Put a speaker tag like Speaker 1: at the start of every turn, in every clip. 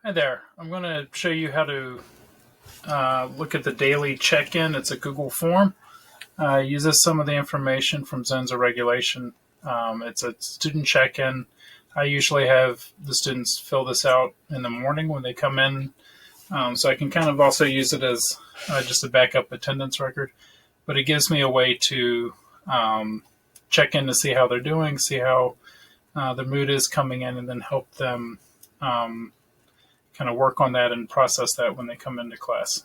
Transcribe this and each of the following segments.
Speaker 1: Hi there. I'm going to show you how to look at the daily check-in. It's a Google form. Uses some of the information from Zones of Regulation. It's a student check-in. I usually have the students fill this out in the morning when they come in, so I can kind of also use it as just a backup attendance record. But it gives me a way to check in to see how they're doing, see how their mood is coming in, and then help them kind of work on that and process that when they come into class.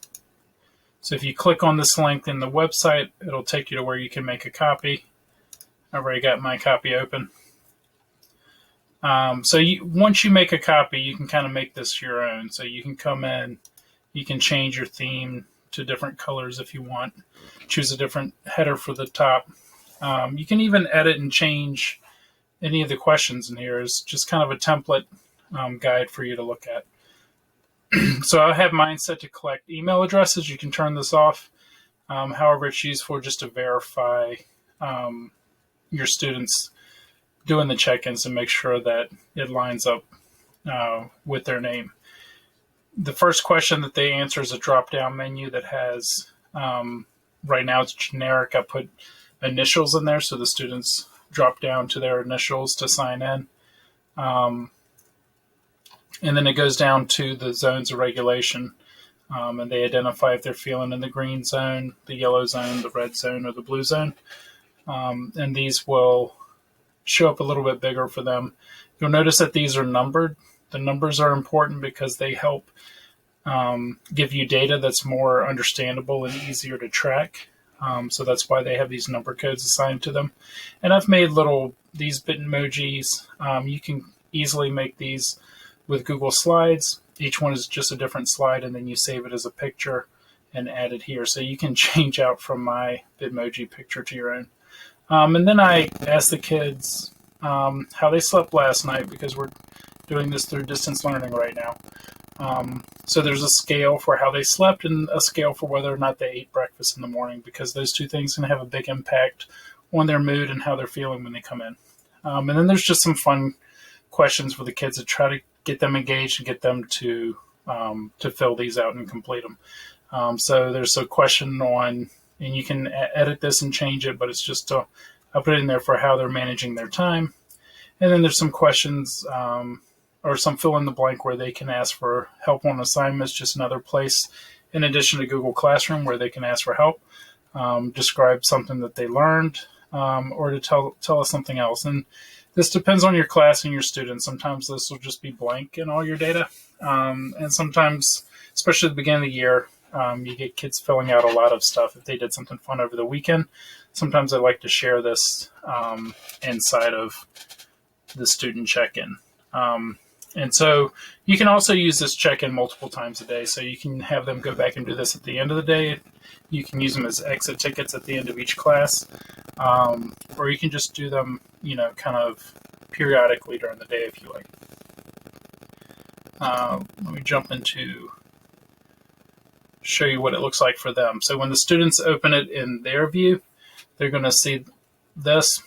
Speaker 1: So if you click on this link in the website, it'll take you to where you can make a copy. I've already got my copy open. Once you make a copy, you can kind of make this your own. So you can come in, you can change your theme to different colors if you want, choose a different header for the top. You can even edit and change any of the questions in here. It's just kind of a template guide for you to look at. So I have mine set to collect email addresses. You can turn this off. However, it's useful just to verify your students doing the check-ins and make sure that it lines up with their name. The first question that they answer is a drop-down menu that has, right now it's generic. I put initials in there so the students drop down to their initials to sign in. And then it goes down to the zones of regulation, and they identify if they're feeling in the green zone, the yellow zone, the red zone, or the blue zone. And these will show up a little bit bigger for them. You'll notice that these are numbered. The numbers are important because they help give you data that's more understandable and easier to track. So that's why they have these number codes assigned to them. And I've made these Bitmojis. You can easily make these with Google Slides. Each one is just a different slide, and then you save it as a picture and add it here. So you can change out from my Bitmoji picture to your own. And then I asked the kids how they slept last night, because we're doing this through distance learning right now. So there's a scale for how they slept and a scale for whether or not they ate breakfast in the morning, because those two things can have a big impact on their mood and how they're feeling when they come in. And then there's just some fun questions for the kids to try to get them engaged and get them to fill these out and complete them. So there's a question on, and you can edit this and change it, but it's just I put it in there for how they're managing their time. And then there's some questions or some fill in the blank where they can ask for help on assignments, just another place in addition to Google Classroom where they can ask for help, describe something that they learned, or to tell us something else. And this depends on your class and your students. Sometimes this will just be blank in all your data. And sometimes, especially at the beginning of the year, you get kids filling out a lot of stuff if they did something fun over the weekend. Sometimes I like to share this inside of the student check-in. And so you can also use this check-in multiple times a day. So you can have them go back and do this at the end of the day. You can use them as exit tickets at the end of each class. Or you can just do them, kind of periodically during the day if you like. Let me jump into show you what it looks like for them. So when the students open it in their view, they're going to see this,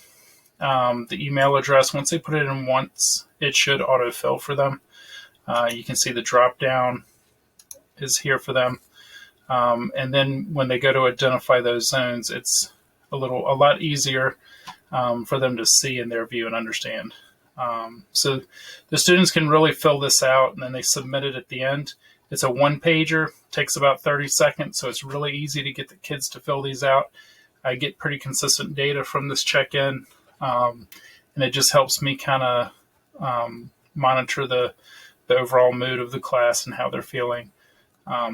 Speaker 1: the email address. Once they put it in once, it should autofill for them. You can see the drop down is here for them. And then when they go to identify those zones, it's a lot easier for them to see in their view and understand. So the students can really fill this out, and then they submit it at the end. It's a one-pager, takes about 30 seconds, so it's really easy to get the kids to fill these out. I get pretty consistent data from this check-in, and it just helps me kind of monitor the overall mood of the class and how they're feeling,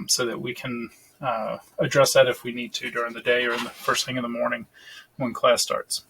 Speaker 1: so that we can address that if we need to during the day or in the first thing in the morning when class starts.